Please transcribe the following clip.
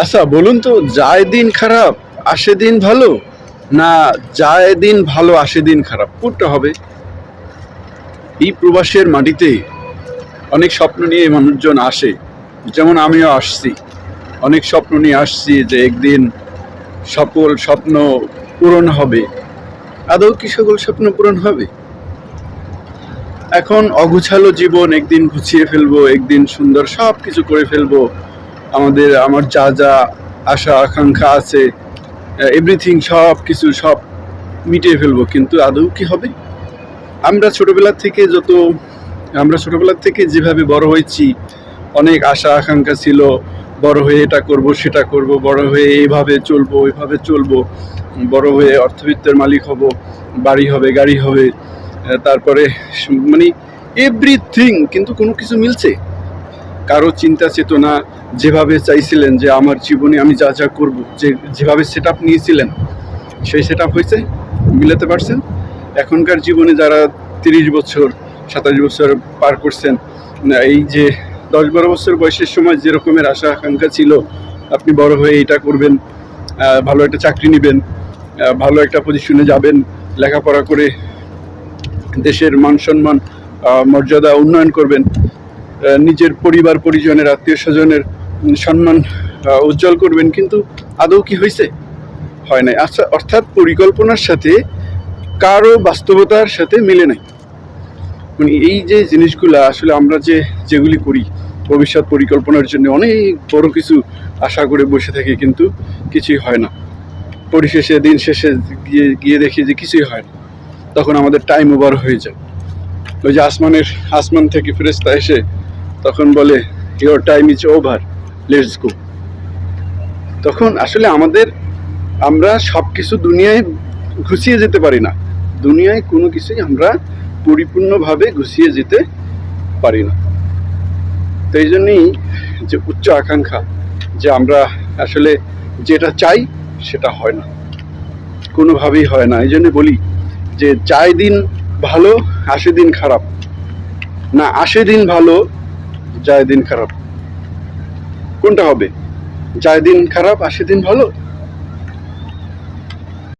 আচ্ছা বলুন তো, যায় দিন খারাপ আসে দিন ভালো, না যায় দিন ভালো আসে দিন খারাপ, কোনটা হবে? এই প্রবাসের মাটিতে অনেক স্বপ্ন নিয়ে মানুষজন আসে, যেমন আমিও আসছি। অনেক স্বপ্ন নিয়ে আসছি যে একদিন সকল স্বপ্ন পূরণ হবে। আদৌ কি সকল স্বপ্ন পূরণ হবে? এখন অগুছালো জীবন একদিন গুছিয়ে ফেলবো, একদিন সুন্দর সব কিছু করে ফেলবো। আমার যা যা আশা আকাঙ্ক্ষা আছে, এভরিথিং সব কিছু সব মিটিয়ে ফেলবো, কিন্তু আদৌ কি হবে? আমরা ছোটবেলা থেকে যত আমরা ছোটবেলা থেকে যেভাবে বড় হয়েছি, অনেক আশা আকাঙ্ক্ষা ছিল, বড় হয়ে এটা করব সেটা করব, বড় হয়ে এইভাবে চলবো ওইভাবে চলবো, বড় হয়ে অর্থবিত্তের মালিক হব, বাড়ি হবে গাড়ি হবে, তারপরে মানে এভরিথিং, কিন্তু কোনো কিছু মিলছে? কারো চিন্তা চেতনা যেভাবে চাইছিলেন যে আমার জীবনে আমি যা যা করবো, যেভাবে সেট আপ নিয়েছিলেন, সেই সেট আপ হয়েছে? মিলাতে পারছেন? এখনকার জীবনে যারা 30 বছর 27 বছর পার করছেন, এই যে 10-12 বছর বয়সের সময় যে রকমের আশা আকাঙ্ক্ষা ছিল, আপনি বড় হয়ে এটা করবেন, ভালো একটা চাকরি নেবেন, ভালো একটা পজিশনে যাবেন, লেখাপড়া করে দেশের মান সম্মান মর্যাদা উন্নয়ন করবেন, নিজের পরিবার পরিজনের আত্মীয় স্বজনের সম্মান উজ্জ্বল করবেন, কিন্তু আদৌ কি হয়েছে? হয় নাই। আচ্ছা, অর্থাৎ পরিকল্পনার সাথে কারো বাস্তবতার সাথে মিলে নাই। মানে এই যে জিনিসগুলা আসলে আমরা যেগুলি করি ভবিষ্যৎ পরিকল্পনার জন্য, অনেক বড় কিছু আশা করে বসে থাকি, কিন্তু কিছুই হয় না। পরিশেষে দিন শেষে গিয়ে গিয়ে দেখি যে কিছুই হয় না। তখন আমাদের টাইম ওভার হয়ে যায়। ওই যে আসমান থেকে ফেরেশতা এসে তখন বলে, your time is over, let's go. তখন আসলে আমরা সব কিছু দুনিয়ায় গুছিয়ে যেতে পারি না। দুনিয়ায় কোনো কিছুই আমরা পরিপূর্ণভাবে গুছিয়ে যেতে পারি না। তো এই জন্যই যে উচ্চ আকাঙ্ক্ষা, যে আমরা আসলে যেটা চাই সেটা হয় না, কোনোভাবেই হয় না। এই জন্য বলি যে যায় দিন ভালো আসে দিন খারাপ, না আসে দিন ভালো যায় দিন খারাপ, কোনটা হবে? যায় দিন খারাপ আসে দিন ভালো,